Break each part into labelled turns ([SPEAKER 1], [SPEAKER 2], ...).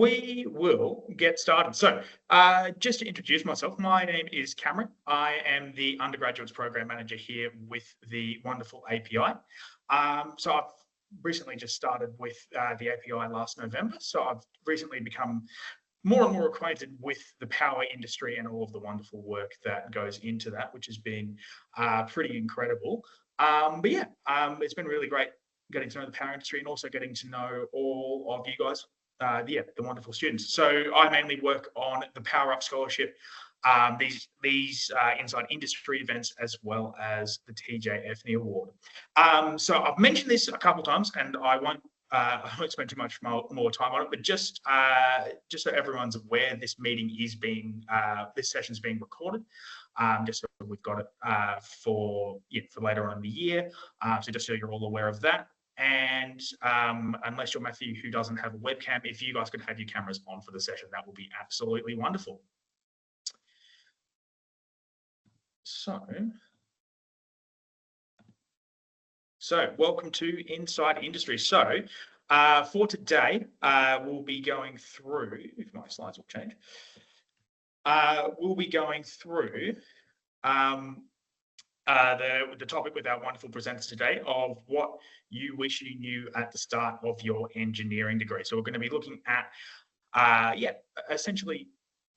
[SPEAKER 1] we will get started. So just to introduce myself, my name is Cameron. I am the Undergraduate Program Manager here with the wonderful API. So I've recently just started with the API last November. So I've recently become more and more acquainted with the power industry and all of the wonderful work that goes into that, which has been pretty incredible. But yeah, it's been really great getting to know the power industry and also getting to know all of you guys, the wonderful students. So I mainly work on the Power Up Scholarship, these inside industry events, as well as the TJ Effney Award. So I've mentioned this a couple of times, and I won't spend too much more time on it, but just so everyone's aware, this session is being recorded. Just so we've got it for later on in the year. So just so you're all aware of that. And unless you're Matthew, who doesn't have a webcam, if you guys could have your cameras on for the session, that would be absolutely wonderful. So welcome to Inside Industry. So for today, we'll be going through, if my slides will change, we'll be going through the topic with our wonderful presenters today of what you wish you knew at the start of your engineering degree. So we're going to be looking at, essentially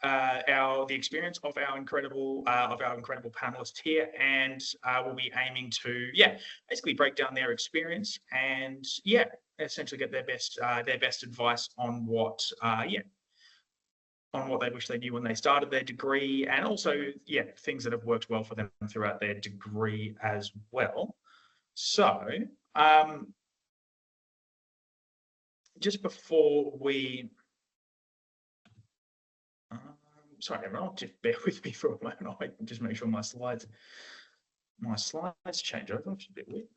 [SPEAKER 1] the experience of our incredible panelists here, and we'll be aiming to basically break down their experience and essentially get their best advice on what on what they wish they knew when they started their degree, and also things that have worked well for them throughout their degree as well. So just before we sorry everyone, just bear with me for a moment. I'll just make sure my slides change over, which is a bit weird.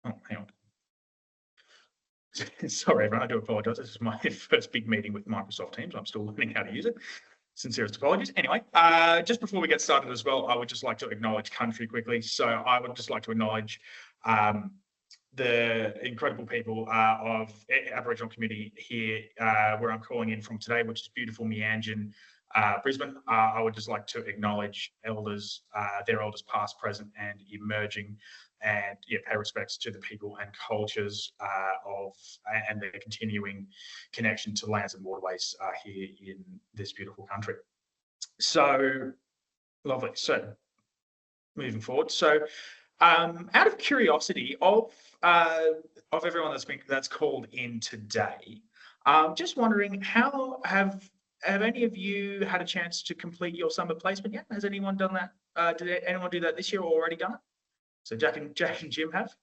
[SPEAKER 1] Oh, hang on. Sorry, everyone, I do apologise. This is my first big meeting with Microsoft Teams. I'm still learning how to use it. Sincerest apologies. Anyway, just before we get started as well, I would just like to acknowledge country quickly. So I would just like to acknowledge the incredible people of Aboriginal community here where I'm calling in from today, which is beautiful Meanjin, Brisbane. I would just like to acknowledge elders, their elders past, present and emerging, and pay respects to the people and cultures and their continuing connection to lands and waterways here in this beautiful country. So lovely. So moving forward. So out of curiosity of everyone that's called in today, just wondering, how have any of you had a chance to complete your summer placement yet? Has anyone done that? Did anyone do that this year or already done it? So Jack and Jim have.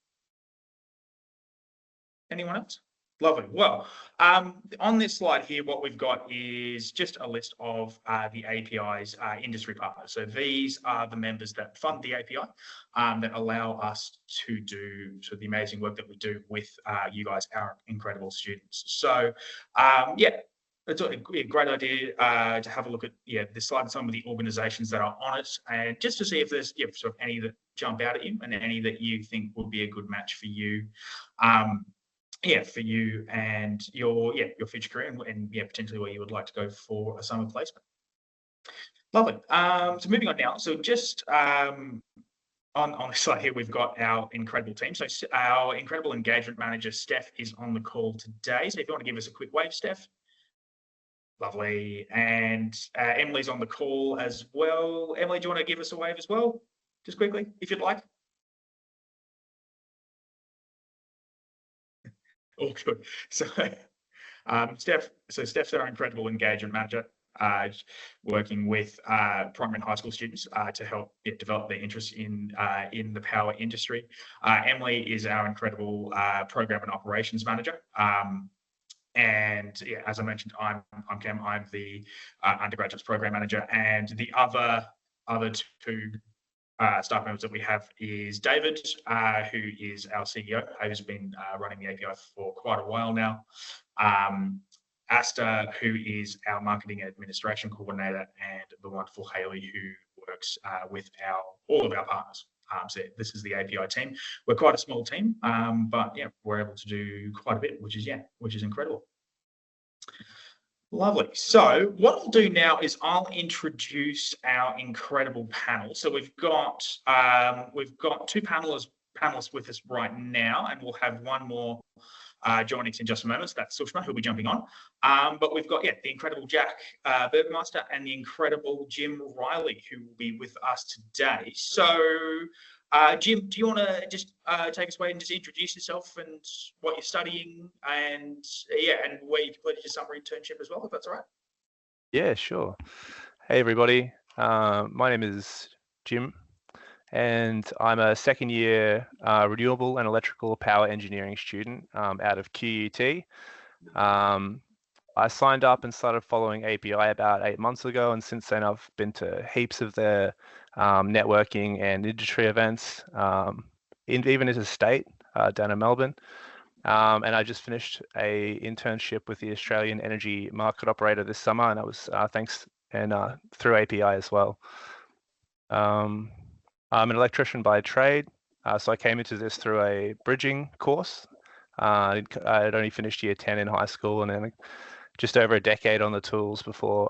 [SPEAKER 1] Anyone else? Lovely. Well, on this slide here, what we've got is just a list of the API's industry partners. So these are the members that fund the API, that allow us to do the amazing work that we do with you guys, our incredible students. So it's a great idea to have a look at this slide and some of the organisations that are on it, and just to see if there's sort of any that jump out at you and any that you think would be a good match for you. For you and your future career, and potentially where you would like to go for a summer placement. Lovely. So moving on now. So just on this slide here, we've got our incredible team. So our incredible engagement manager, Steph, is on the call today. So if you want to give us a quick wave, Steph. Lovely. And Emily's on the call as well. Emily, do you want to give us a wave as well? Just quickly, if you'd like. All good. So Steph's our incredible engagement manager, working with primary and high school students to help develop their interest in the power industry. Emily is our incredible program and operations manager. And as I mentioned, I'm Cam. I'm the undergraduate program manager, and the other two staff members that we have is David, who is our CEO, who's been running the API for quite a while now. Asta, who is our marketing and administration coordinator, and the wonderful Haley, who works with all of our partners. So this is the API team. We're quite a small team, but yeah, we're able to do quite a bit, which is incredible. Lovely. So what I'll do now is I'll introduce our incredible panel. So we've got two panelists with us right now, and we'll have one more joining us in just a moment. So that's Sushma, who'll be jumping on. But we've got the incredible Jack Burgemeister and the incredible Jim Riley, who will be with us today. So Jim, do you want to just take us away and just introduce yourself and what you're studying, and and where you completed your summer internship as well, if that's all right?
[SPEAKER 2] Yeah, sure. Hey everybody, my name is Jim, and I'm a second year renewable and electrical power engineering student out of QUT. I signed up and started following API about 8 months ago, and since then I've been to heaps of their networking and industry events, even interstate down in Melbourne. And I just finished a internship with the Australian Energy Market Operator this summer, and that was thanks and through API as well. I'm an electrician by trade, so I came into this through a bridging course. I'd only finished year 10 in high school, and then just over a decade on the tools before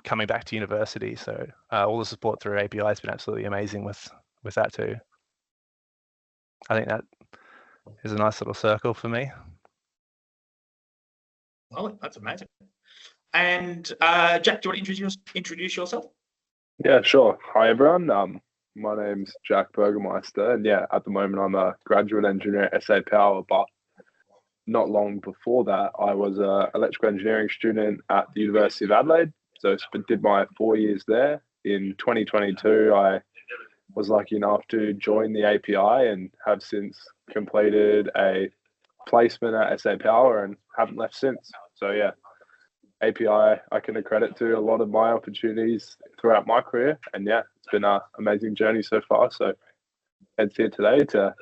[SPEAKER 2] coming back to university. So all the support through API has been absolutely amazing with that too. I think that is a nice little circle for me.
[SPEAKER 1] Oh, that's amazing. And Jack, do you want to introduce yourself?
[SPEAKER 3] Yeah, sure. Hi everyone. My name's Jack Burgemeister, and at the moment I'm a graduate engineer at SA Power, but not long before that I was an electrical engineering student at the University of Adelaide. So I did my 4 years there. In 2022, I was lucky enough to join the API and have since completed a placement at SA Power and haven't left since. So API I can accredit to a lot of my opportunities throughout my career, and it's been an amazing journey so far. So it's here today to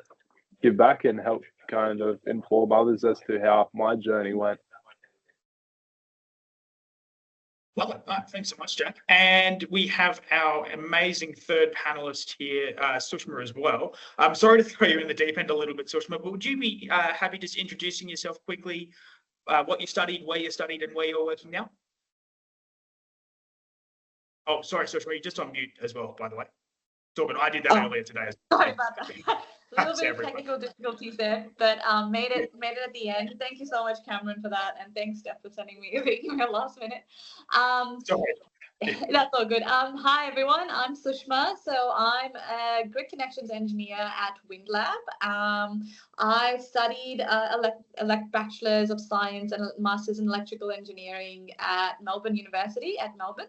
[SPEAKER 3] give back and help kind of inform others as to how my journey went.
[SPEAKER 1] Lovely. Thanks so much, Jack. And we have our amazing third panelist here, Sushma, as well. I'm sorry to throw you in the deep end a little bit, Sushma, but would you be happy just introducing yourself quickly, what you studied, where you studied, and where you're working now? Oh, sorry, Sushma, you're just on mute as well, by the way. It's all good. I did that earlier today.
[SPEAKER 4] Sorry about that. A little bit of technical difficulties there, but made it at the end. Thank you so much, Cameron, for that, and thanks, Steph, for sending me the email last minute.
[SPEAKER 1] Sorry.
[SPEAKER 4] That's all good. Hi everyone, I'm Sushma. So I'm a grid connections engineer at Windlab. I studied Bachelor's of Science and Master's in Electrical Engineering at Melbourne University at Melbourne.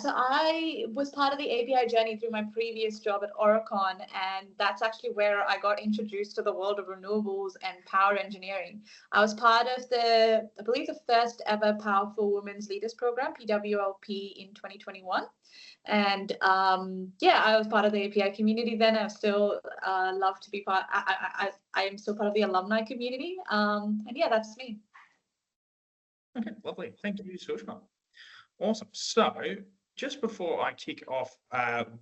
[SPEAKER 4] So I was part of the API journey through my previous job at Oricon, and that's actually where I got introduced to the world of renewables and power engineering. I was part of I believe the first ever Powerful Women's Leaders Program, PWLP, in 2021. And I was part of the API community then. I still love to be part. I am still part of the alumni community. That's me.
[SPEAKER 1] Okay, lovely. Thank you, Sushma. Awesome. So just before I kick off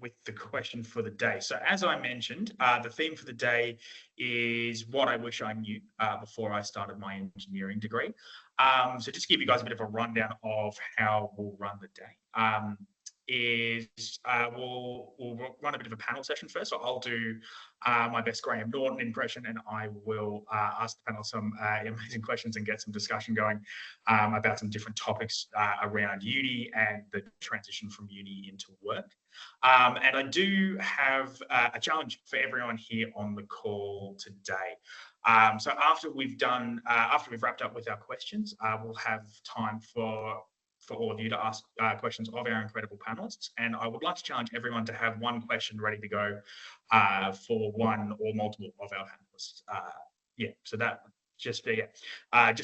[SPEAKER 1] with the question for the day. So as I mentioned, the theme for the day is what I wish I knew before I started my engineering degree. So just to give you guys a bit of a rundown of how we'll run the day. We'll run a bit of a panel session first. So I'll do my best Graham Norton impression, and I will ask the panel some amazing questions and get some discussion going about some different topics around uni and the transition from uni into work. And I do have a challenge for everyone here on the call today. So after we've wrapped up with our questions, we'll have time for all of you to ask questions of our incredible panelists. And I would like to challenge everyone to have one question ready to go for one or multiple of our panelists. So that just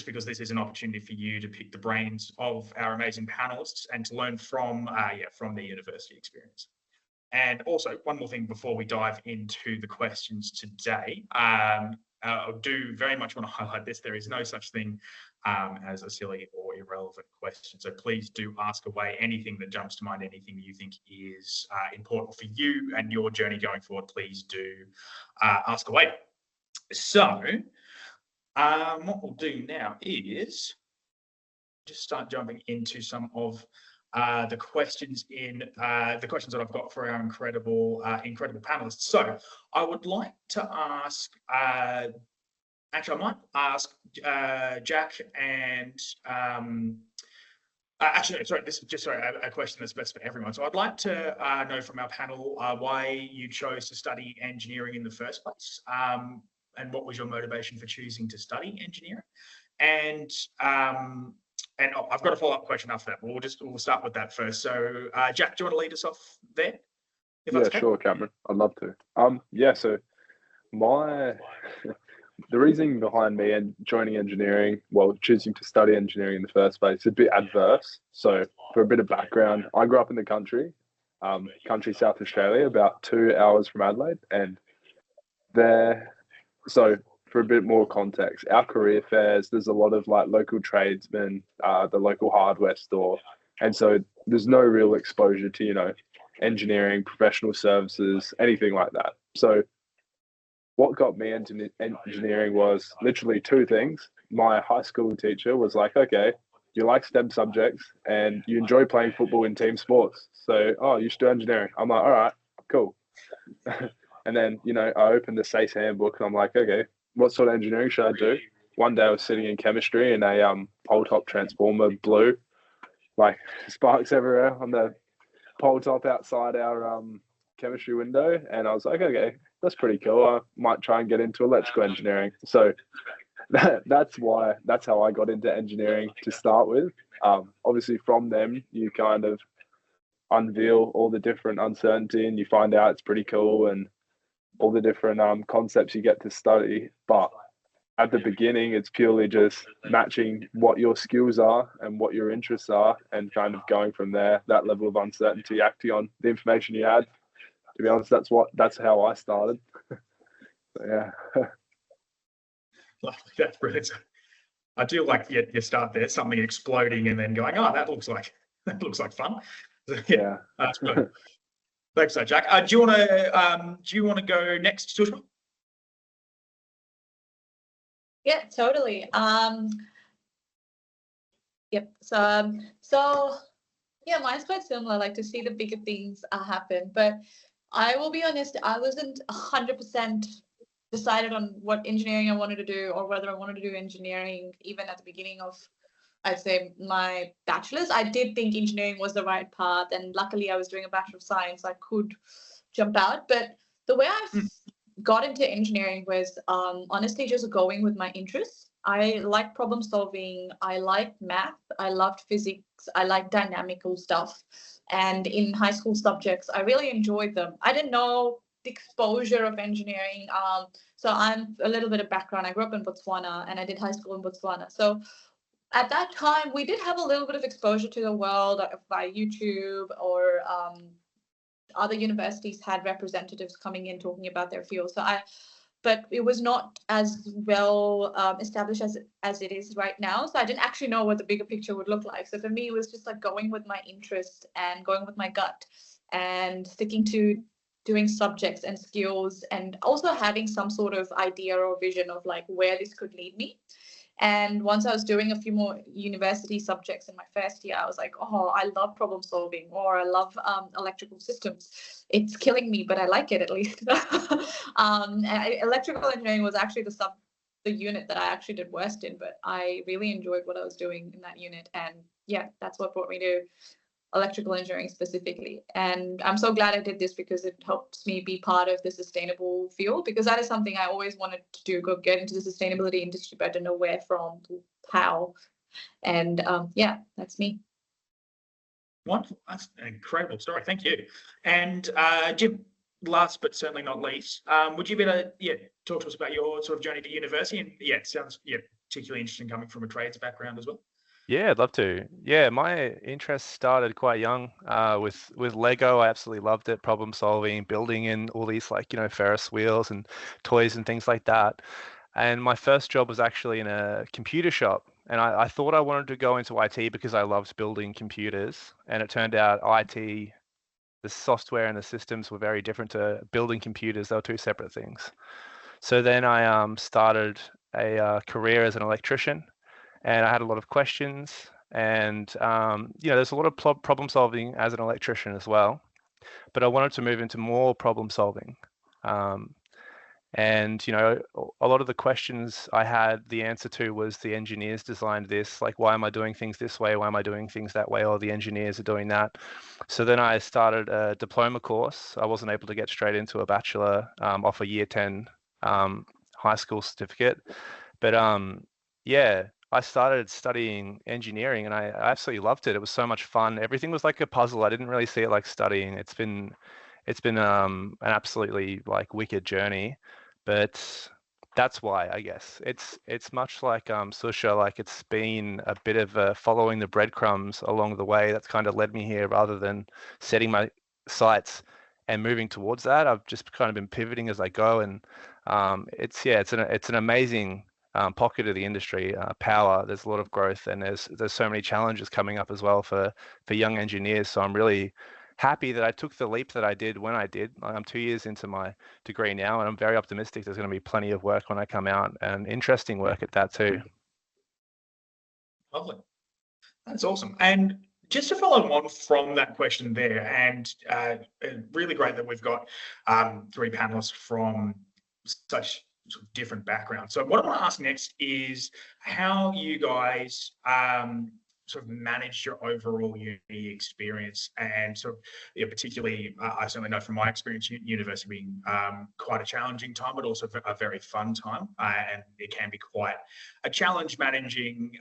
[SPEAKER 1] because this is an opportunity for you to pick the brains of our amazing panelists and to learn from their university experience. And also, one more thing before we dive into the questions today. I do very much want to highlight this. There is no such thing as a silly or irrelevant question. So please do ask away anything that jumps to mind, anything you think is important for you and your journey going forward. Please do ask away. So what we'll do now is just start jumping into some of the questions that I've got for our incredible panelists. So I would like to ask, actually I might ask Jack and actually, sorry, this is just a question that's best for everyone. So I'd like to know from our panel why you chose to study engineering in the first place, and what was your motivation for choosing to study engineering, and I've got a follow-up question after that. We'll start with that first. So Jack, do you want to lead us off there?
[SPEAKER 3] Yeah, sure, Cameron. I'd love to. Yeah, so the reasoning behind me and joining engineering, well, choosing to study engineering in the first place, is a bit adverse. So for a bit of background, I grew up in the country South Australia, about 2 hours from Adelaide, and so for a bit more context, our career fairs, there's a lot of like local tradesmen, the local hardware store, and so there's no real exposure to, engineering, professional services, anything like that. So what got me into engineering was literally two things. My high school teacher was like, okay, you like STEM subjects and you enjoy playing football in team sports, so you should do engineering. I'm like, all right, cool. And then, I opened the SACE handbook and I'm like, okay, what sort of engineering should I do? One day I was sitting in chemistry and a pole top transformer blew, like sparks everywhere on the pole top outside our chemistry window. And I was like, okay, that's pretty cool. I might try and get into electrical engineering. So that's how I got into engineering to start with. Obviously from them, you kind of unveil all the different uncertainty and you find out it's pretty cool and all the different concepts you get to study. But at the beginning, it's purely just matching what your skills are and what your interests are and kind of going from there, that level of uncertainty, acting on the information you had. To be honest, that's how I started. So, yeah.
[SPEAKER 1] Lovely. That's brilliant. I do like you start there, something exploding and then going, that looks like fun. Yeah. That's good. Thanks, Jack. Do you want to go next, Sushma?
[SPEAKER 4] Yeah, totally. Yep. So yeah, mine's quite similar. Like to see the bigger things happen, but I will be honest, I wasn't 100% decided on what engineering I wanted to do or whether I wanted to do engineering even at the beginning of, I'd say, my bachelor's. I did think engineering was the right path, and luckily I was doing a Bachelor of Science. I could jump out, but the way I got into engineering was honestly just going with my interests. I like problem solving. I like math. I loved physics. I like dynamical stuff. And in high school subjects, I really enjoyed them. I didn't know the exposure of engineering. So I'm a little bit of background. I grew up in Botswana and I did high school in Botswana. So at that time, we did have a little bit of exposure to the world by YouTube, or other universities had representatives coming in talking about their field. But it was not as well established as it is right now. So I didn't actually know what the bigger picture would look like. So for me, it was just like going with my interest and going with my gut and sticking to doing subjects and skills, and also having some sort of idea or vision of like where this could lead me. And once I was doing a few more university subjects in my first year, I was like, I love problem solving, or I love electrical systems. It's killing me, but I like it at least. Electrical engineering was actually the unit that I actually did worst in, but I really enjoyed what I was doing in that unit. And yeah, that's what brought me to electrical engineering specifically. And I'm so glad I did this because it helps me be part of the sustainable field, because that is something I always wanted to do, get into the sustainability industry, but I don't know where from, how. And yeah, that's me.
[SPEAKER 1] Wonderful. That's an incredible story. Thank you. And Jim, last but certainly not least, would you be able to talk to us about your sort of journey to university? And it sounds particularly interesting coming from a trades background as well.
[SPEAKER 2] Yeah, I'd love to. Yeah, my interest started quite young with Lego. I absolutely loved it, problem solving, building in all these Ferris wheels and toys and things like that. And my first job was actually in a computer shop And I thought I wanted to go into IT because I loved building computers. And it turned out IT, the software and the systems were very different to building computers. They were two separate things. So then I started a career as an electrician, and I had a lot of questions. And there's a lot of problem solving as an electrician as well. But I wanted to move into more problem solving. And a lot of the questions I had the answer to was the engineers designed this, like, why am I doing things this way? Why am I doing things that way? Or the engineers are doing that. So then I started a diploma course. I wasn't able to get straight into a bachelor off a year 10 high school certificate. But I started studying engineering and I absolutely loved it. It was so much fun. Everything was like a puzzle. I didn't really see it like studying. It's been an absolutely like wicked journey. But that's why, I guess it's much like Susha, like it's been a bit of following the breadcrumbs along the way that's kind of led me here, rather than setting my sights and moving towards that. I've just kind of been pivoting as I go, and it's an amazing pocket of the industry, power. There's a lot of growth, and there's so many challenges coming up as well for young engineers. So I'm really happy that I took the leap that I did when I did. I'm 2 years into my degree now, and I'm very optimistic there's going to be plenty of work when I come out, and interesting work at that too.
[SPEAKER 1] Lovely. That's awesome. And just to follow on from that question there, and really great that we've got 3 panelists from such sort of different backgrounds. So what I want to ask next is how you guys sort of manage your overall uni experience, and sort of particularly I certainly know from my experience, university being quite a challenging time, but also a very fun time, and it can be quite a challenge managing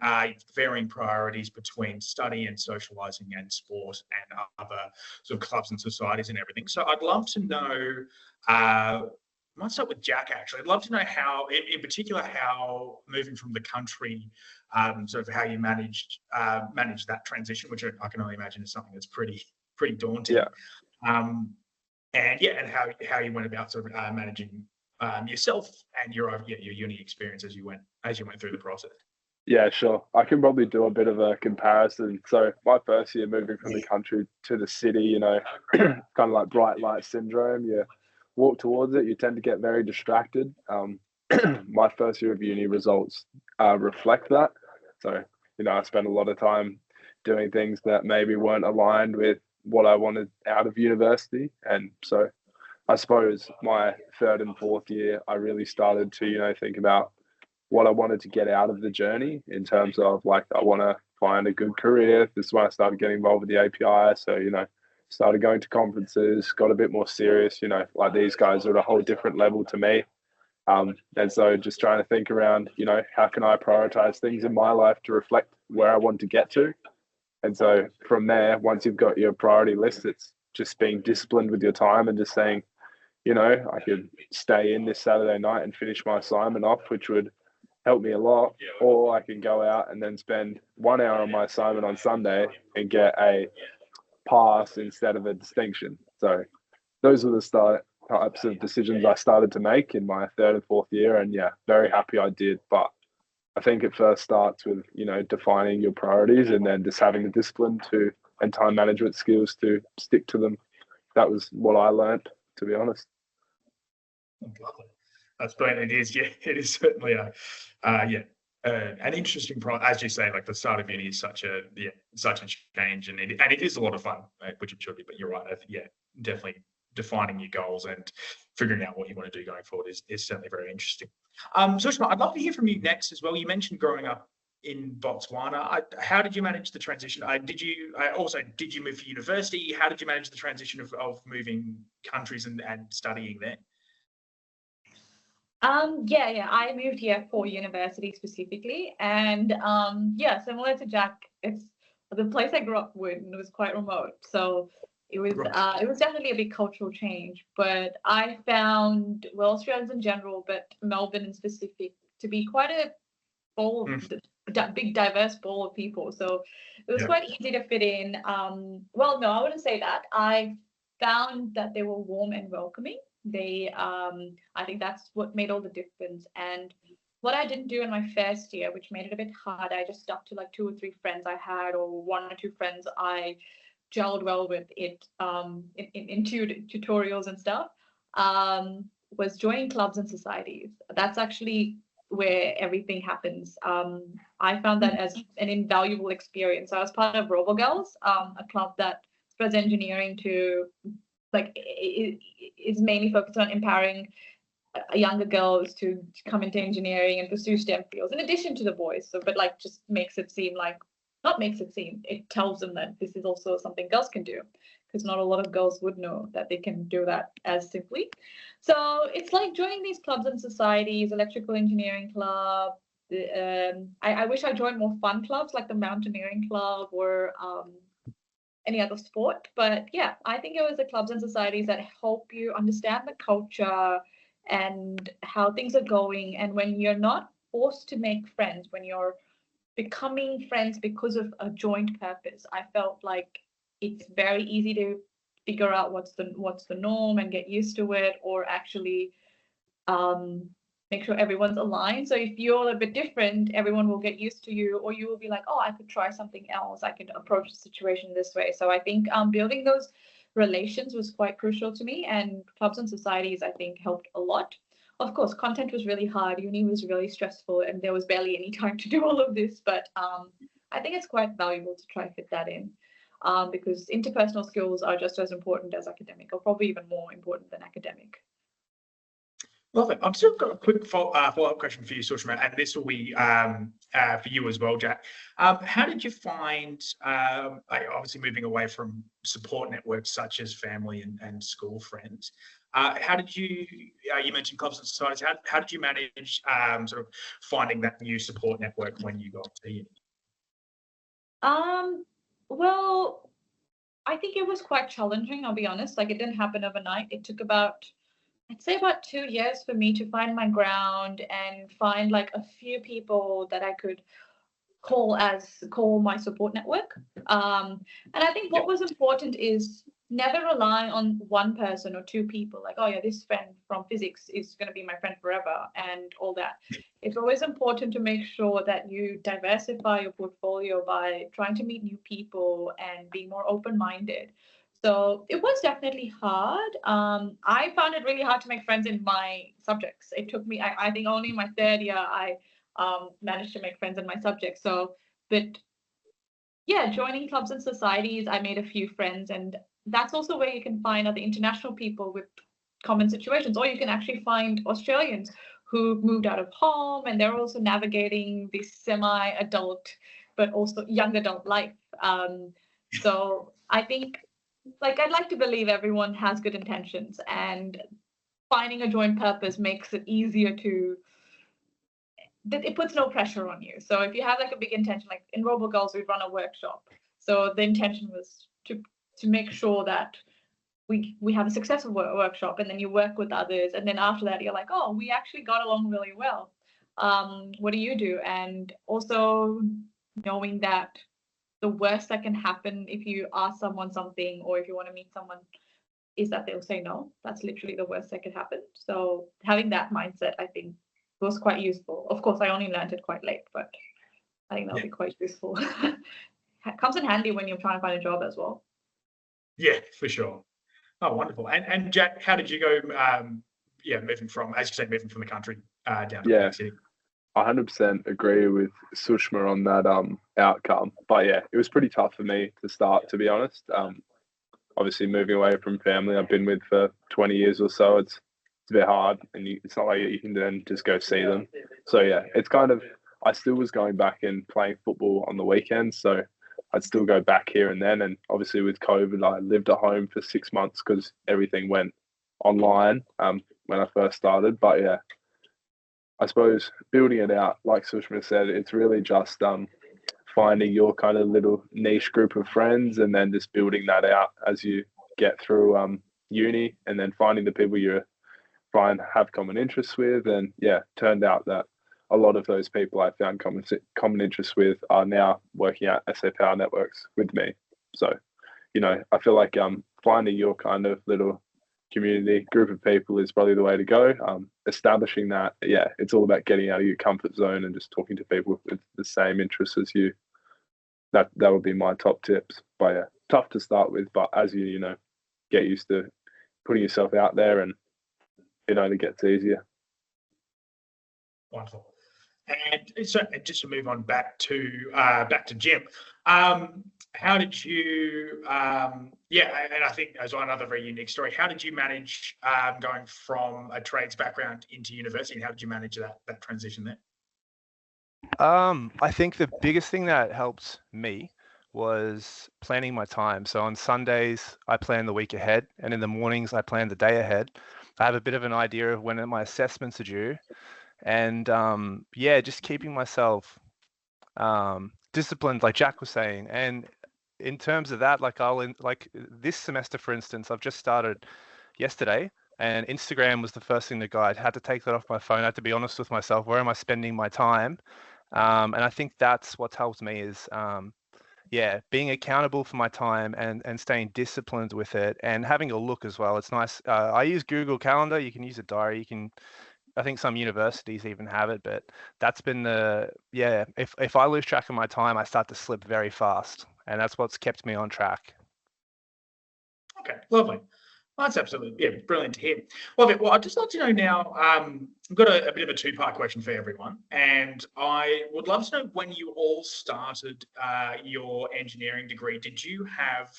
[SPEAKER 1] varying priorities between study and socializing and sport and other sort of clubs and societies and everything. So I'd love to know, I might start with Jack actually. I'd love to know how, in particular, how moving from the country, sort of how you manage that transition, which I can only imagine is something that's pretty daunting.
[SPEAKER 3] Yeah.
[SPEAKER 1] And how you went about sort of managing yourself and your uni experience as you went through the process.
[SPEAKER 3] Yeah, sure. I can probably do a bit of a comparison. So my first year moving from the country to the city, kind of like bright light syndrome. You walk towards it, you tend to get very distracted. My first year of uni results reflect that. So, I spent a lot of time doing things that maybe weren't aligned with what I wanted out of university. And so I suppose my third and fourth year, I really started to, think about what I wanted to get out of the journey in terms of like, I want to find a good career. This is when I started getting involved with the API. So, started going to conferences, got a bit more serious, like these guys are at a whole different level to me. And so just trying to think around, how can I prioritize things in my life to reflect where I want to get to? And so from there, once you've got your priority list, it's just being disciplined with your time and just saying, I could stay in this Saturday night and finish my assignment off, which would help me a lot. Or I can go out and then spend 1 hour on my assignment on Sunday and get a pass instead of a distinction. So those are the types of decisions I started to make in my third and fourth year, and very happy I did. But I think it first starts with defining your priorities and then just having the discipline and time management skills to stick to them. That was what I learned, to be honest.
[SPEAKER 1] That's brilliant. It is, it is certainly an interesting process, as you say. Like the start of uni is such a change, and it is a lot of fun, which it should be. But you're right. Definitely defining your goals and figuring out what you want to do going forward is certainly very interesting. Sushma, I'd love to hear from you next as well. You mentioned growing up in Botswana. How did you manage the transition? Did you move for university? How did you manage the transition of moving countries and studying there?
[SPEAKER 4] I moved here for university specifically, and similar to Jack, it's the place I grew up with, and it was quite remote, so it was definitely a big cultural change. But I found Australians in general, but Melbourne in specific, to be quite a big diverse pool of people. So it was quite easy to fit in. Well, no, I wouldn't say that. I found that they were warm and welcoming. They, I think that's what made all the difference. And what I didn't do in my first year, which made it a bit hard, I just stuck to like 2 or 3 friends I had, or 1 or 2 friends I gelled well with it in tutorials and stuff, was joining clubs and societies. That's actually where everything happens. I found that as an invaluable experience. I was part of RoboGirls, a club that spreads engineering to, like, is mainly focused on empowering younger girls to come into engineering and pursue STEM fields, in addition to the boys. So, but like, just makes it seem like, not makes it seem, it tells them that this is also something girls can do, because not a lot of girls would know that they can do that as simply. So it's like joining these clubs and societies, electrical engineering club. I wish I joined more fun clubs like the mountaineering club or any other sport. But yeah, I think it was the clubs and societies that help you understand the culture and how things are going. And when you're not forced to make friends, when you're becoming friends because of a joint purpose, I felt like it's very easy to figure out what's the norm and get used to it, or actually make sure everyone's aligned. So if you're a bit different, everyone will get used to you, or you will be like, oh, I could try something else. I could approach the situation this way. So I think building those relations was quite crucial to me, and clubs and societies, I think, helped a lot. Of course, content was really hard. Uni was really stressful, and there was barely any time to do all of this. But I think it's quite valuable to try and fit that in, because interpersonal skills are just as important as academic, or probably even more important than academic.
[SPEAKER 1] Love it. I've still got a quick follow-up question for you, Sushma, and this will be for you as well, Jack. How did you find, obviously moving away from support networks such as family and school friends, how did you, you mentioned clubs and societies, how did you manage sort of finding that new support network when you got to uni?
[SPEAKER 4] Well, I think it was quite challenging, I'll be honest. Like, it didn't happen overnight. It took I'd say about 2 years for me to find my ground and find like a few people that I could call my support network. And I think what was important is never rely on one person or 2 people, like, oh yeah, this friend from physics is going to be my friend forever and all that. It's always important to make sure that you diversify your portfolio by trying to meet new people and being more open-minded. So it was definitely hard. I found it really hard to make friends in my subjects. It took me, I think only in my 3rd year, I managed to make friends in my subjects. So, but yeah, joining clubs and societies, I made a few friends, and that's also where you can find other international people with common situations, or you can actually find Australians who moved out of home and they're also navigating this semi-adult but also young adult life. So I think, like, I'd like to believe everyone has good intentions, and finding a joint purpose makes it easier to, that it puts no pressure on you. So if you have like a big intention, like in RoboGirls, we run a workshop. So the intention was to make sure that we have a successful workshop, and then you work with others, and then after that you're like, oh, we actually got along really well. What do you do? And also knowing that the worst that can happen if you ask someone something, or if you want to meet someone, is that they'll say no. That's literally the worst that could happen. So having that mindset, I think, was quite useful. Of course, I only learned it quite late, but I think that'll be quite useful. Comes in handy when you're trying to find a job as well.
[SPEAKER 1] Yeah, for sure. Oh, wonderful. And Jack, how did you go? Moving from, as you said, moving from the country down to the big city.
[SPEAKER 3] 100% agree with Sushma on that outcome. But yeah, it was pretty tough for me to start, to be honest. Obviously, moving away from family I've been with for 20 years or so, it's a bit hard, and it's not like you can then just go see them. So yeah, it's kind of, I still was going back and playing football on the weekends, so I'd still go back here and then. And obviously with COVID, I lived at home for 6 months because everything went online when I first started. But yeah, I suppose building it out, like Sushma said, it's really just finding your kind of little niche group of friends, and then just building that out as you get through uni, and then finding the people you have common interests with. And yeah, turned out that a lot of those people I found common interests with are now working at SA Power Networks with me. So, I feel like finding your kind of little community, group of people is probably the way to go. Establishing that, yeah, it's all about getting out of your comfort zone and just talking to people with the same interests as you. That would be my top tips. But yeah, tough to start with, but as you get used to putting yourself out there, and it only gets easier.
[SPEAKER 1] Wonderful. And so, just to move on back to Jim, how did you? And I think as well, another very unique story. How did you manage going from a trades background into university, and how did you manage that transition there?
[SPEAKER 2] I think the biggest thing that helped me was planning my time. So on Sundays, I plan the week ahead, and in the mornings, I plan the day ahead. I have a bit of an idea of when my assessments are due, and just keeping myself disciplined, like Jack was saying. And in terms of that, like this semester, for instance, I've just started yesterday, and Instagram was the first thing to go. I had to take that off my phone. I had to be honest with myself. Where am I spending my time? And I think that's what's helped me is, being accountable for my time and staying disciplined with it, and having a look as well. It's nice. I use Google Calendar. You can use a diary. I think some universities even have it, but that's been if I lose track of my time, I start to slip very fast, and that's what's kept me on track.
[SPEAKER 1] Okay, lovely. Well, that's absolutely brilliant to hear. Well, I'd just like to know now, I've got a bit of a two-part question for everyone, and I would love to know when you all started your engineering degree. Did you have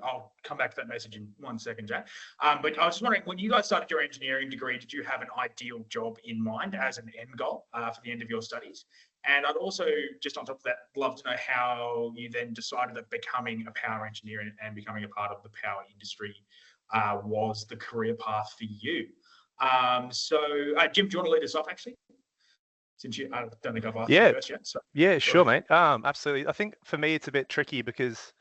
[SPEAKER 1] I'll come back to that message in 1 second, Jack. But I was just wondering, when you guys started your engineering degree, did you have an ideal job in mind as an end goal for the end of your studies? And I'd also, just on top of that, love to know how you then decided that becoming a power engineer and becoming a part of the power industry was the career path for you. Jim, do you want to lead us off, actually? Since I don't think I've asked you first yet. So.
[SPEAKER 2] Yeah, sure, mate. Absolutely. I think for me, it's a bit tricky because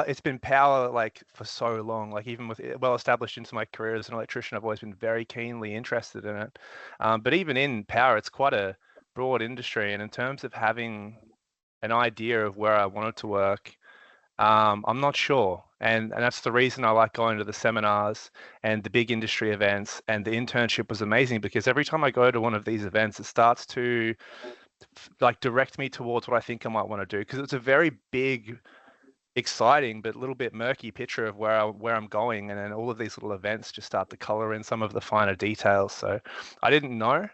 [SPEAKER 2] it's been power for so long. Like, even with well established into my career as an electrician, I've always been very keenly interested in it. But even in power, it's quite a broad industry, and in terms of having an idea of where I wanted to work, I'm not sure, and that's the reason I like going to the seminars and the big industry events. And the internship was amazing because every time I go to one of these events, it starts to direct me towards what I think I might want to do, because it's a very big, exciting but a little bit murky picture of where I'm going, and then all of these little events just start to color in some of the finer details. So I didn't know,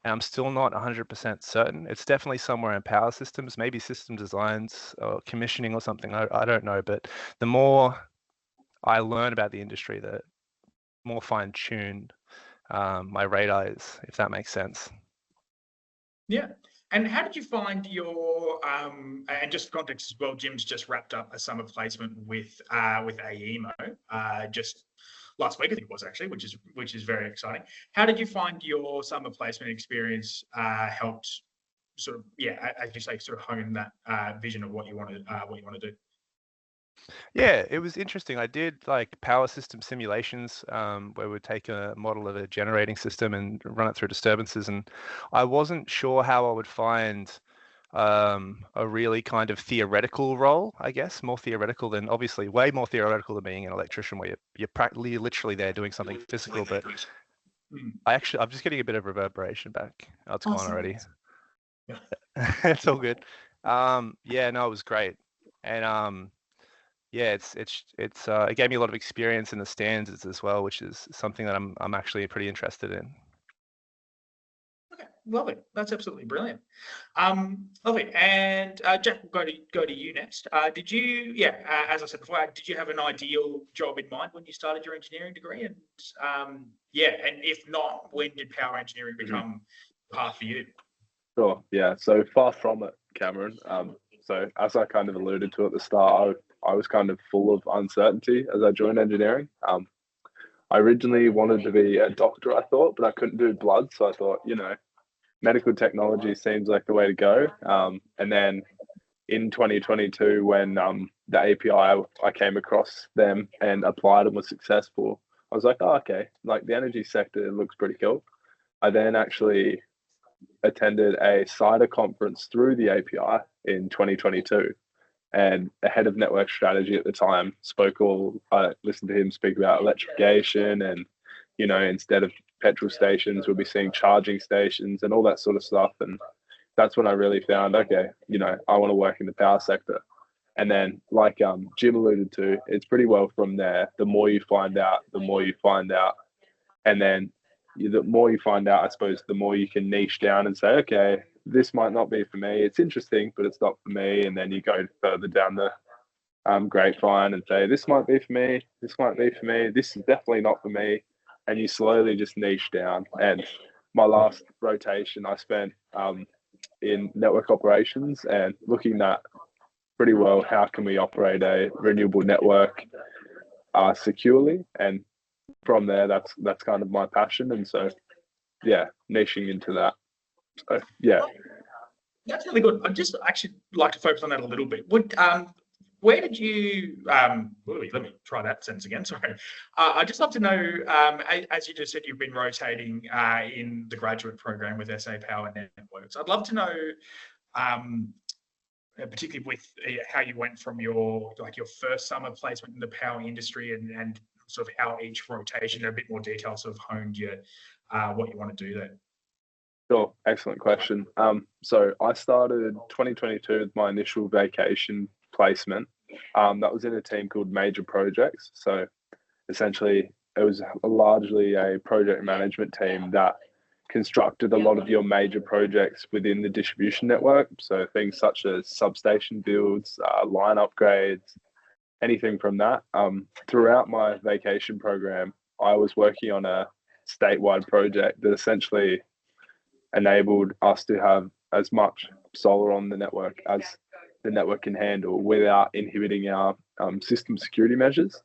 [SPEAKER 2] and I'm still not 100% certain. It's definitely somewhere in power systems, maybe system designs or commissioning or something. I don't know, but the more I learn about the industry, the more fine-tuned my radar is, if that makes sense.
[SPEAKER 1] Yeah. And how did you find your, and just for context as well, Jim's just wrapped up a summer placement with AEMO just last week, I think it was actually, which is very exciting. How did you find your summer placement experience helped sort of, as you say, sort of hone that vision of what you want to do?
[SPEAKER 2] Yeah, it was interesting. I did power system simulations where we'd take a model of a generating system and run it through disturbances. And I wasn't sure how I would find a really kind of theoretical role, I guess, more theoretical than, obviously, way more theoretical than being an electrician, where you're practically literally there doing something physical. But I'm just getting a bit of reverberation back. Oh, it's gone already.
[SPEAKER 1] Yeah.
[SPEAKER 2] It's all good. No, it was great. And it gave me a lot of experience in the standards as well, which is something that I'm actually pretty interested in.
[SPEAKER 1] Okay, lovely. That's absolutely brilliant. Lovely. And Jack, we'll go to you next. Did you, as I said before, did you have an ideal job in mind when you started your engineering degree? And and if not, when did power engineering become the path for you?
[SPEAKER 3] Sure. Yeah. So far from it, Cameron. So as I kind of alluded to at the start, I was kind of full of uncertainty as I joined engineering. I originally wanted to be a doctor, I thought, but I couldn't do blood. So I thought, medical technology seems like the way to go. And then in 2022, when the API, I came across them and applied and was successful, I was like, oh, okay, the energy sector looks pretty cool. I then actually attended a CIDA conference through the API in 2022. and a head of network strategy at the time I listened to him speak about electrification and, instead of petrol stations, we'll be seeing charging stations and all that sort of stuff. And that's when I really found, okay, I want to work in the power sector. And then, like Jim alluded to, it's pretty well from there. The more you find out, and then the more you find out, I suppose, the more you can niche down and say, okay, this might not be for me. It's interesting, but it's not for me. And then you go further down the grapevine and say, this might be for me. This might be for me. This is definitely not for me. And you slowly just niche down. And my last rotation, I spent in network operations and looking at pretty well how can we operate a renewable network securely. And from there, that's kind of my passion. And so, yeah, niching into that. So, yeah.
[SPEAKER 1] That's really good. I'd just actually like to focus on that a little bit. Where did you, let me try that sentence again, sorry. I'd just love to know, as you just said, you've been rotating in the graduate program with SA Power Networks. I'd love to know, particularly with how you went from your first summer placement in the power industry and sort of how each rotation, in a bit more detail, sort of honed you, what you want to do there.
[SPEAKER 3] Sure, excellent question. So I started 2022 with my initial vacation placement. That was in a team called Major Projects. So essentially, it was largely a project management team that constructed a lot of your major projects within the distribution network. So things such as substation builds, line upgrades, anything from that. Throughout my vacation program, I was working on a statewide project that essentially enabled us to have as much solar on the network as the network can handle without inhibiting our system security measures.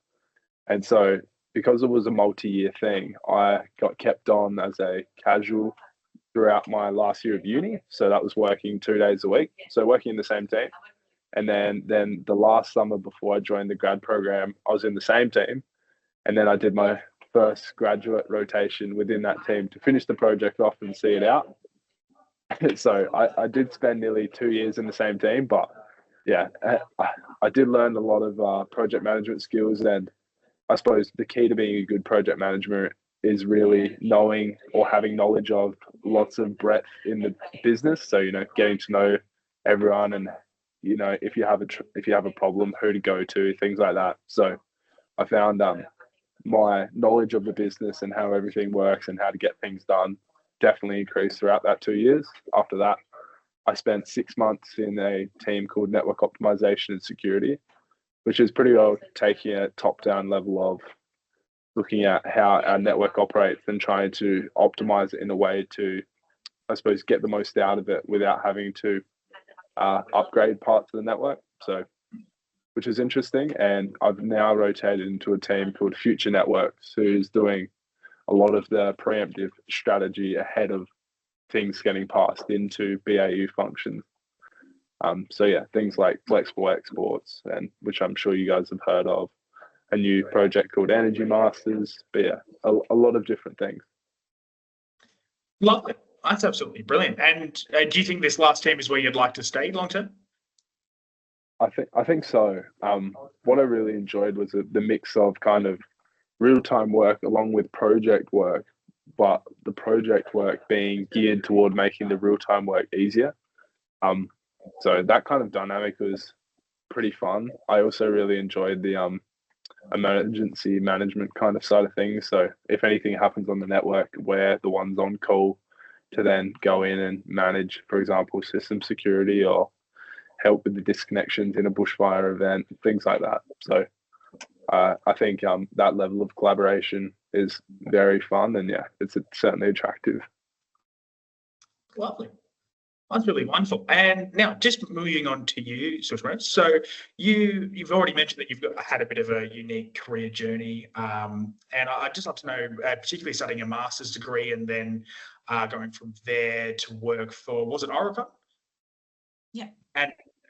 [SPEAKER 3] And so because it was a multi-year thing, I got kept on as a casual throughout my last year of uni. So that was working 2 days a week. So working in the same team. And then the last summer before I joined the grad program, I was in the same team. And then I did my first graduate rotation within that team to finish the project off and see it out. So I did spend nearly 2 years in the same team, but yeah, I did learn a lot of project management skills. And I suppose the key to being a good project manager is really knowing or having knowledge of lots of breadth in the business. So, getting to know everyone and, if you have a problem, who to go to, things like that. So I found my knowledge of the business and how everything works and how to get things done definitely increased throughout that 2 years. After that, I spent 6 months in a team called Network Optimization and Security, which is pretty well taking a top-down level of looking at how our network operates and trying to optimize it in a way to, I suppose, get the most out of it without having to upgrade parts of the network. So, which is interesting. And I've now rotated into a team called Future Networks, who's doing a lot of the preemptive strategy ahead of things getting passed into BAU functions. So yeah, things like flexible exports, and which I'm sure you guys have heard of, a new project called Energy Masters, but yeah, a lot of different things.
[SPEAKER 1] Love it. That's absolutely brilliant. And do you think this last team is where you'd like to stay long term?
[SPEAKER 3] I think so. What I really enjoyed was the mix of kind of real-time work along with project work, but the project work being geared toward making the real-time work easier. So that kind of dynamic was pretty fun. I also really enjoyed the emergency management kind of side of things. So if anything happens on the network, we're the ones on call to then go in and manage, for example, system security or help with the disconnections in a bushfire event, things like that. So I think that level of collaboration is very fun, and yeah, it's certainly attractive.
[SPEAKER 1] Lovely. That's really wonderful. And now, just moving on to you, Sushma. So you've already mentioned that you've had a bit of a unique career journey, and I'd just love to know, particularly studying a master's degree and then going from there to work for, was it Oricon?
[SPEAKER 4] Yeah.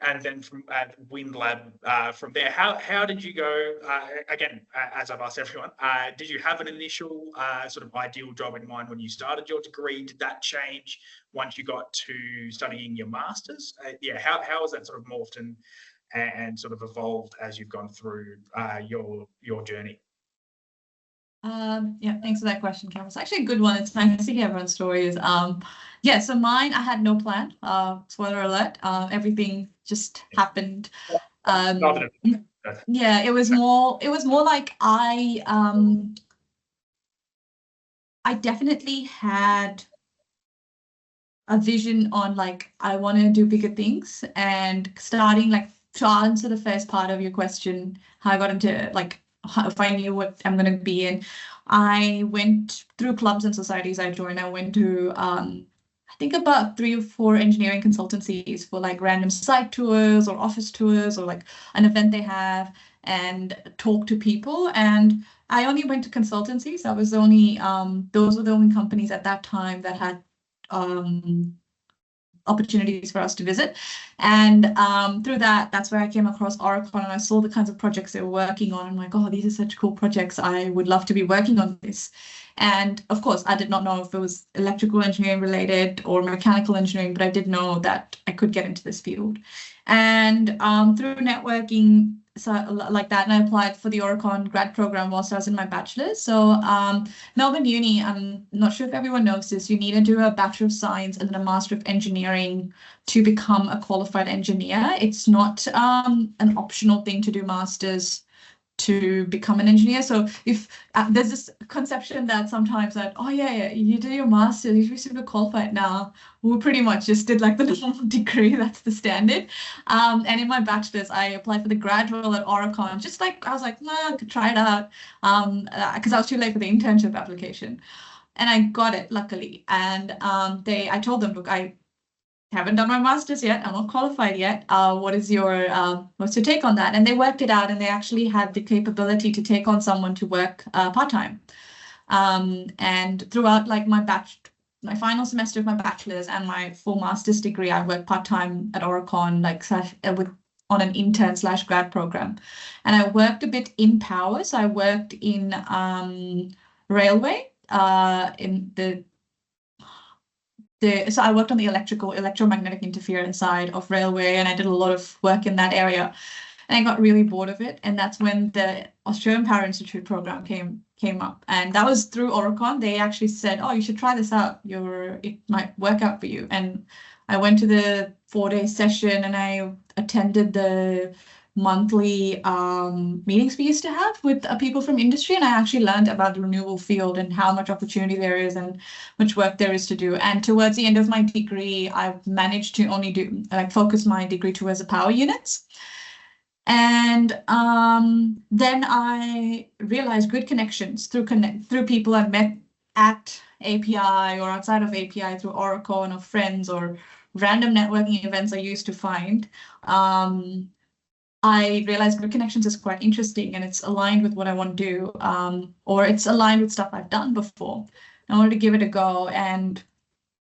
[SPEAKER 1] And then from Windlab, from there, how did you go? Again, as I've asked everyone, did you have an initial sort of ideal job in mind when you started your degree? Did that change once you got to studying your masters? Yeah, how has that sort of morphed, and sort of evolved as you've gone through your journey?
[SPEAKER 4] Yeah, thanks for that question, Cameron. It's actually a good one. It's nice to hear everyone's stories. Yeah, so mine, I had no plan. Spoiler alert. Everything just happened. Yeah, it was more like I definitely had a vision on like I want to do bigger things, and starting like to answer the first part of your question, how I got into like if I knew what I'm going to be in, I went through clubs and societies I joined. I went to I think about 3 or 4 engineering consultancies for like random site tours or office tours or like an event they have, and talk to people. And I only went to consultancies. I was only those were the only companies at that time that had opportunities for us to visit. And through that's where I came across Oricon, and I saw the kinds of projects they were working on. I'm like, oh, these are such cool projects. I would love to be working on this. And of course, I did not know if it was electrical engineering related or mechanical engineering, but I did know that I could get into this field. And through networking, so like that, and I applied for the Oricon grad program whilst I was in my bachelor's. So Melbourne Uni, I'm not sure if everyone knows this, you need to do a Bachelor of Science and then a Master of Engineering to become a qualified engineer. It's not an optional thing to do masters to become an engineer. So if there's this conception that sometimes that, oh yeah, you do your master's, you're super qualified now. We pretty much just did like the normal degree, that's the standard. And in my bachelor's, I applied for the grad role at Oricon, just like, I was like, nah, I could try it out. Because I was too late for the internship application. And I got it, luckily. And I told them, look, I haven't done my master's yet. I'm not qualified yet. What's your take on that? And they worked it out, and they actually had the capability to take on someone to work part-time. And throughout like my final semester of my bachelor's and my full master's degree, I worked part-time at Oricon, like on an intern/grad program. And I worked a bit in power. So I worked in railway, so I worked on the electromagnetic interference side of railway, and I did a lot of work in that area. And I got really bored of it. And that's when the Australian Power Institute program came up. And that was through Oricon. They actually said, oh, you should try this out. It might work out for you. And I went to the 4-day session, and I attended the monthly meetings we used to have with people from industry, and I actually learned about the renewable field and how much opportunity there is and much work there is to do. And towards the end of my degree, I've managed to only focus my degree towards the power units. And then I realized good connections through people I've met at API or outside of API through Oricon or friends or random networking events I used to find. I realized good connections is quite interesting, and it's aligned with what I want to do, or it's aligned with stuff I've done before. I wanted to give it a go, and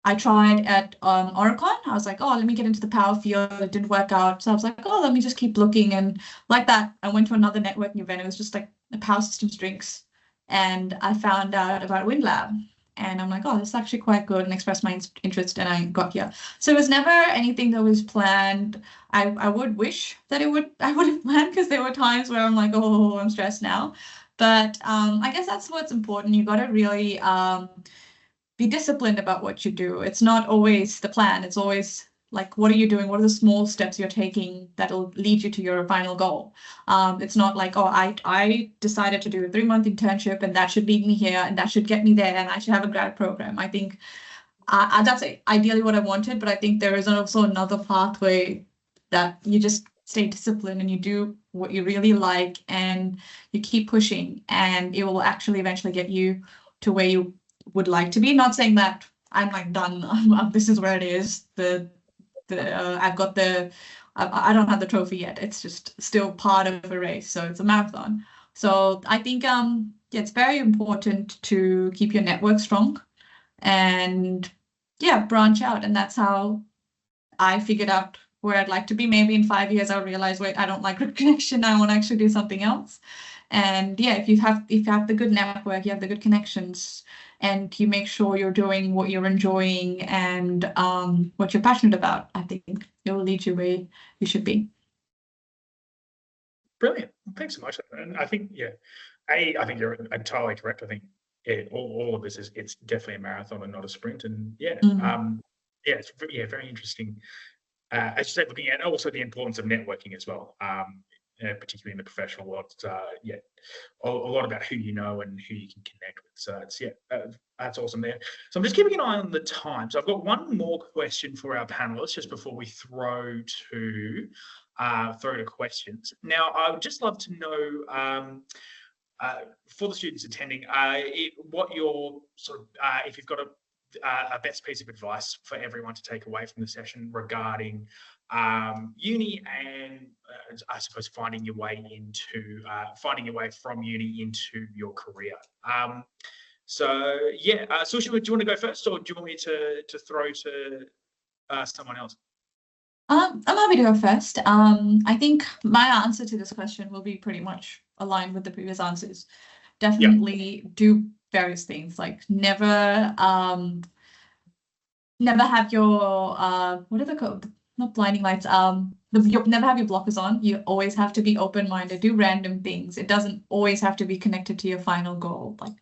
[SPEAKER 4] I tried at Oricon. I was like, oh, let me get into the power field. It didn't work out. So I was like, oh, let me just keep looking. And like that, I went to another networking event. It was just like the power systems drinks. And I found out about Windlab. And I'm like, oh, this is actually quite good, and expressed my interest, and I got here. So it was never anything that was planned. I would wish that I would have planned, because there were times where I'm like, oh, I'm stressed now. But I guess that's what's important. You got to really be disciplined about what you do. It's not always the plan. It's always like, what are you doing? What are the small steps you're taking that'll lead you to your final goal? It's not like, oh, I decided to do a 3-month internship, and that should lead me here, and that should get me there, and I should have a grad program. I think that's ideally what I wanted, but I think there is also another pathway that you just stay disciplined and you do what you really like, and you keep pushing, and it will actually eventually get you to where you would like to be. Not saying that I'm like done. This is where it is. I don't have the trophy yet. It's just still part of a race. So it's a marathon. So I think it's very important to keep your network strong and branch out. And that's how I figured out where I'd like to be. Maybe in 5 years I'll realize, wait, I don't like group connection. I want to actually do something else. And if you have the good network, you have the good connections, and you make sure you're doing what you're enjoying and what you're passionate about, I think it will lead you where you should be.
[SPEAKER 1] Brilliant. Well, thanks so much. And I think, I think you're entirely correct. I think all of this it's definitely a marathon and not a sprint. And it's very interesting. As you said, looking at also the importance of networking as well, particularly in the professional world. A lot about who you know and who you can connect with. So that's awesome there. So I'm just keeping an eye on the time. So I've got one more question for our panelists just before we throw to questions. Now, I would just love to know for the students attending, what your sort of if you've got a best piece of advice for everyone to take away from the session regarding uni and I suppose finding your way from uni into your career. Sushma, do you want to go first, or do you want me to throw to someone else?
[SPEAKER 4] I'm happy to go first. I think my answer to this question will be pretty much aligned with the previous answers. Definitely do various things, like never have your what are they called? Not blinding lights. Never have your blockers on. You always have to be open-minded. Do random things. It doesn't always have to be connected to your final goal. Like,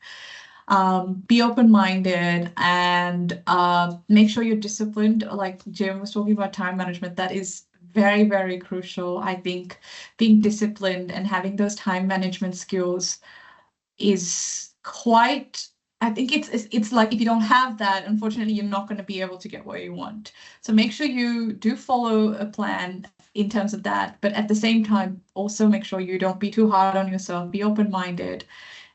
[SPEAKER 4] be open-minded and make sure you're disciplined. Like Jim was talking about time management. That is very, very crucial. I think being disciplined and having those time management skills is quite. I think it's like if you don't have that, unfortunately, you're not going to be able to get where you want. So make sure you do follow a plan in terms of that. But at the same time, also make sure you don't be too hard on yourself. Be open-minded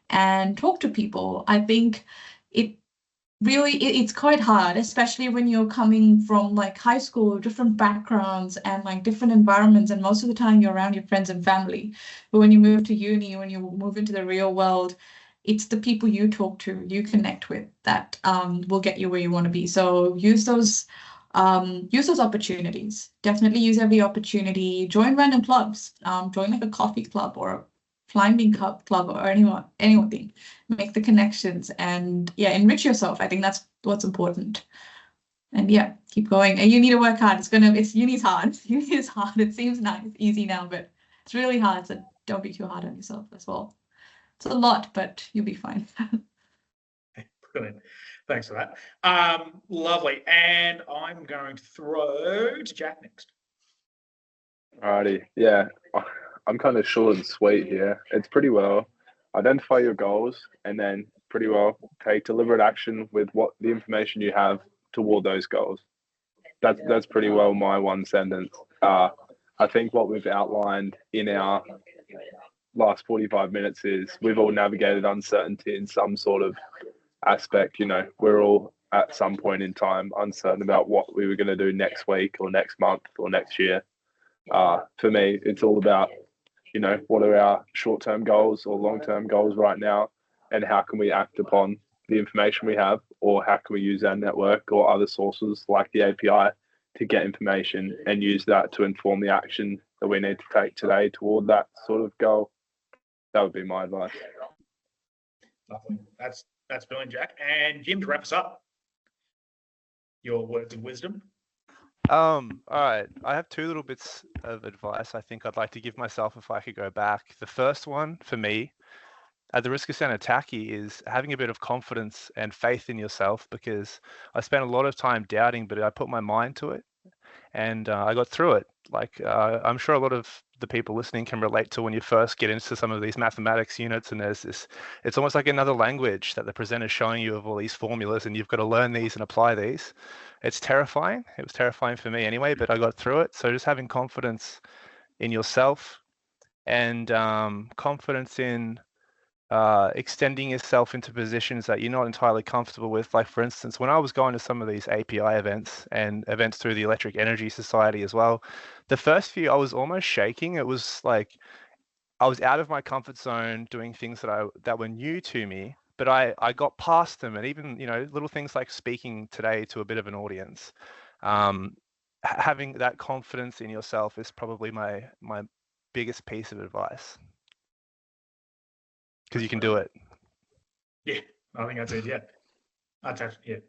[SPEAKER 4] and talk to people. I think it's quite hard, especially when you're coming from like high school, different backgrounds and like different environments. And most of the time you're around your friends and family. But when you move to uni, when you move into the real world, it's the people you talk to, you connect with that will get you where you want to be. So use those opportunities. Definitely use every opportunity. Join random clubs. Join like a coffee club or a climbing club or anything. Make the connections and enrich yourself. I think that's what's important. And keep going. And you need to work hard. Uni's hard. Uni is hard. It seems nice, easy now, but it's really hard. So don't be too hard on yourself as well. It's a lot, but you'll be fine.
[SPEAKER 1] Brilliant. Thanks for that. Lovely. And I'm going to throw to Jack next.
[SPEAKER 3] Alrighty. Yeah, I'm kind of short and sweet here. It's pretty well identify your goals and then pretty well take deliberate action with what the information you have toward those goals. That's pretty well my one sentence. I think what we've outlined in our last 45 minutes is we've all navigated uncertainty in some sort of aspect. We're all at some point in time uncertain about what we were going to do next week or next month or next year. For me, it's all about, what are our short-term goals or long-term goals right now, and how can we act upon the information we have, or how can we use our network or other sources like the API to get information and use that to inform the action that we need to take today toward that sort of goal. That would be my advice.
[SPEAKER 1] Lovely. That's brilliant, Jack. And Jim, to wrap us up, your words of wisdom.
[SPEAKER 2] All right. I have two little bits of advice I think I'd like to give myself if I could go back. The first one for me, at the risk of sounding tacky, is having a bit of confidence and faith in yourself, because I spent a lot of time doubting, but I put my mind to it and I got through it. I'm sure a lot of the people listening can relate to when you first get into some of these mathematics units, and it's almost like another language that the presenter's showing you of all these formulas, and you've got to learn these and apply these. It's terrifying. It was terrifying for me anyway, but I got through it. So just having confidence in yourself and confidence in extending yourself into positions that you're not entirely comfortable with. Like, for instance, when I was going to some of these API events and events through the Electric Energy Society as well, the first few I was almost shaking. It was like I was out of my comfort zone doing things that were new to me, but I got past them. And even, little things like speaking today to a bit of an audience, having that confidence in yourself is probably my biggest piece of advice. Because you can do it.
[SPEAKER 1] Yeah, I think that's it. Yeah. That's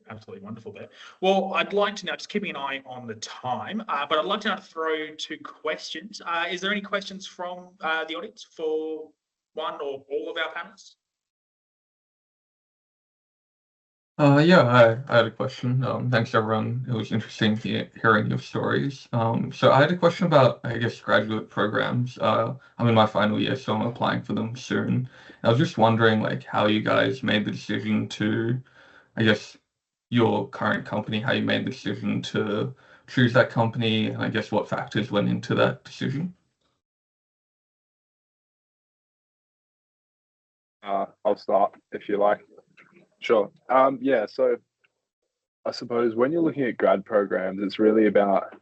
[SPEAKER 1] absolutely wonderful there. Well, I'd like to now, just keeping an eye on the time, but I'd like to now throw two questions. Is there any questions from the audience for one or all of our panelists?
[SPEAKER 5] Yeah, I had a question. Thanks everyone. It was interesting hearing your stories. So I had a question about, I guess, graduate programs. I'm in my final year, so I'm applying for them soon. I was just wondering, like, how you guys made the decision to, I guess, your current company, how you made the decision to choose that company, and I guess what factors went into that decision.
[SPEAKER 3] I'll start if you like. Sure. Yeah, so I suppose when you're looking at grad programs, it's really about,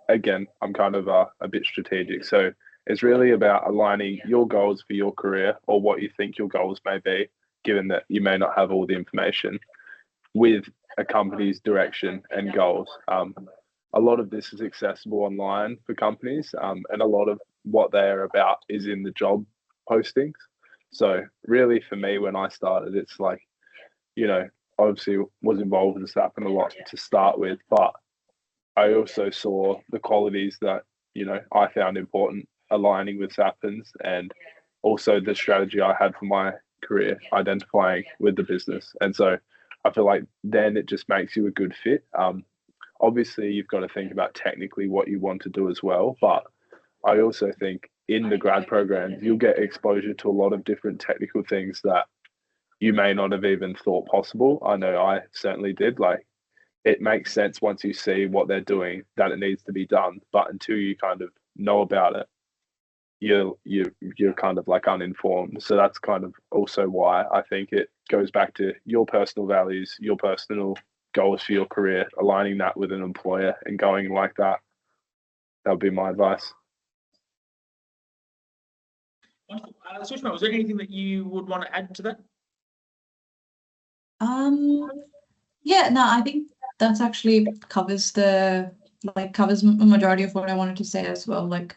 [SPEAKER 3] again, I'm kind of a bit strategic. So it's really about aligning your goals for your career, or what you think your goals may be, given that you may not have all the information, with a company's direction and goals. A lot of this is accessible online for companies, and a lot of what they are about is in the job postings. So really for me, when I started, it's like, obviously was involved with SAP and a lot to start with, but I also saw the qualities that, I found important aligning with SAPins, and also the strategy I had for my career, identifying with the business. And so I feel like then it just makes you a good fit. Obviously, you've got to think about technically what you want to do as well, but I also think in the grad program, you'll get exposure to a lot of different technical things that you may not have even thought possible. I know I certainly did. Like, it makes sense once you see what they're doing that it needs to be done, but until you kind of know about it, you're kind of like uninformed. So that's kind of also why I think it goes back to your personal values, your personal goals for your career, aligning that with an employer and going like that. That would be my advice.
[SPEAKER 1] Wonderful. Sushma, was there anything that you would want to add to that?
[SPEAKER 4] Yeah, no, I think that's actually covers a majority of what I wanted to say as well, like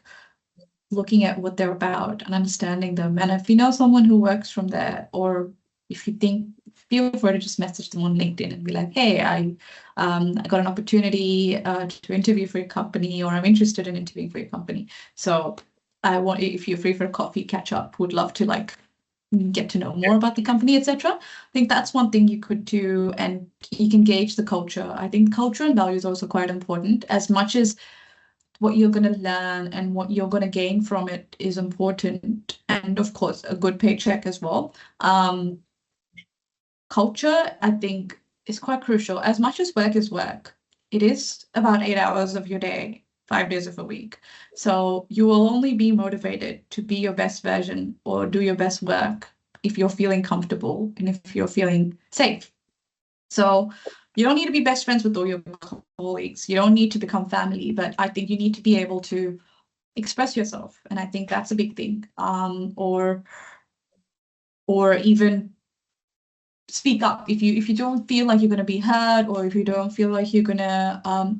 [SPEAKER 4] looking at what they're about and understanding them. And if you know someone who works from there, or if you think, feel free to just message them on LinkedIn and be like, hey, I got an opportunity to interview for your company, or I'm interested in interviewing for your company. So if you're free for a coffee catch up, would love to get to know more about the company, etc. I think that's one thing you could do, and you can gauge the culture. I think culture and values are also quite important, as much as what you're going to learn and what you're going to gain from it is important, and of course a good paycheck as well. Culture, I think, is quite crucial. As much as work is work, it is about 8 hours of your day, 5 days of a week. So you will only be motivated to be your best version or do your best work if you're feeling comfortable and if you're feeling safe. So you don't need to be best friends with all your colleagues. You don't need to become family, but I think you need to be able to express yourself. And I think that's a big thing. Or even speak up if you don't feel like you're going to be heard, or if you don't feel like you're going to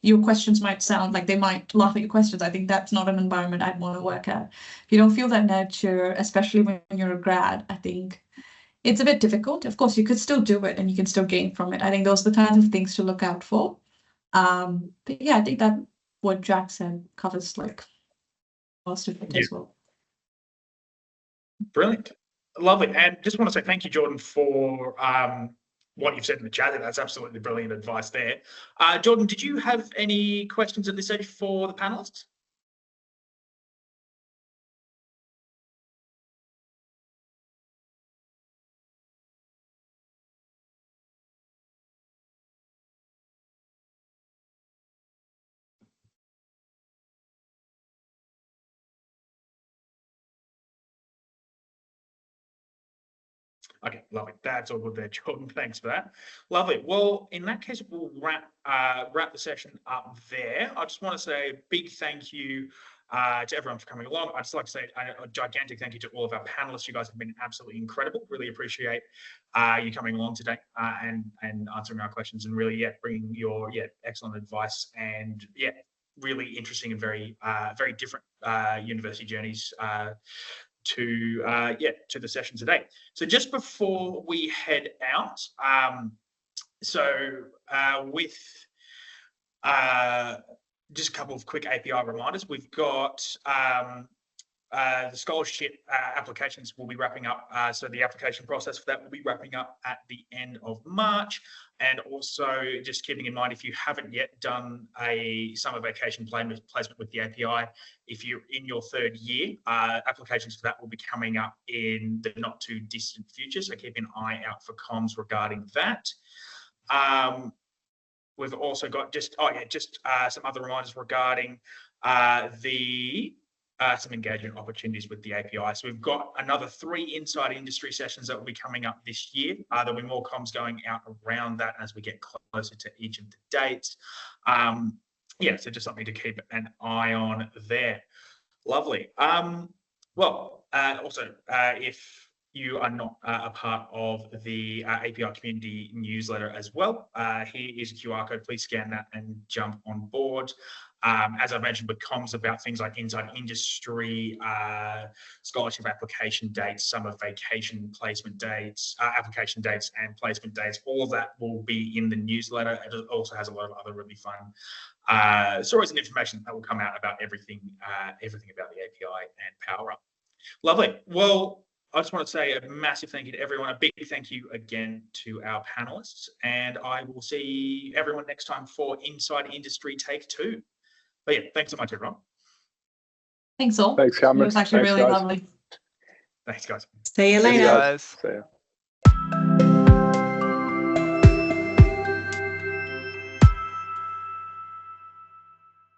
[SPEAKER 4] your questions might sound like they might laugh at your questions. I think that's not an environment I'd want to work at. If you don't feel that nurture, especially when you're a grad, I think it's a bit difficult. Of course, you could still do it and you can still gain from it. I think those are the kinds of things to look out for. But yeah, I think that what Jack said covers most of it as well.
[SPEAKER 1] Brilliant. Lovely. And just want to say thank you, Jordan, for what you've said in the chat. That's absolutely brilliant advice there. Jordan, did you have any questions at this stage for the panelists? Okay, lovely. That's all good there, Jordan. Thanks for that. Lovely. Well, in that case, we'll wrap the session up there. I just want to say a big thank you to everyone for coming along. I'd just like to say a gigantic thank you to all of our panelists. You guys have been absolutely incredible. Really appreciate you coming along today and answering our questions, and really, bringing your excellent advice and really interesting and very different university journeys to the session today. So just before we head out, with just a couple of quick API reminders. We've got the scholarship applications will be wrapping up. So the application process for that will be wrapping up at the end of March. And also just keeping in mind, if you haven't yet done a summer vacation placement with the API, if you're in your third year, applications for that will be coming up in the not too distant future. So keep an eye out for comms regarding that. We've also got some other reminders regarding some engagement opportunities with the API. So we've got another 3 inside industry sessions that will be coming up this year. There'll be more comms going out around that as we get closer to each of the dates. So just something to keep an eye on there. Lovely. If you are not a part of the API community newsletter as well, here is a QR code. Please scan that and jump on board. As I mentioned with comms about things like inside industry, scholarship application dates, summer vacation placement dates, application dates and placement dates, all of that will be in the newsletter. It also has a lot of other really fun stories and information that will come out about everything about the API and Power Up. Lovely. Well, I just want to say a massive thank you to everyone. A big thank you again to our panelists, and I will see everyone next time for Inside Industry Take 2. But yeah, thanks so much, everyone.
[SPEAKER 4] Thanks all.
[SPEAKER 3] Thanks, Cameron.
[SPEAKER 4] It was actually really lovely.
[SPEAKER 1] Thanks, guys.
[SPEAKER 6] See you later.
[SPEAKER 2] Guys.
[SPEAKER 3] See ya.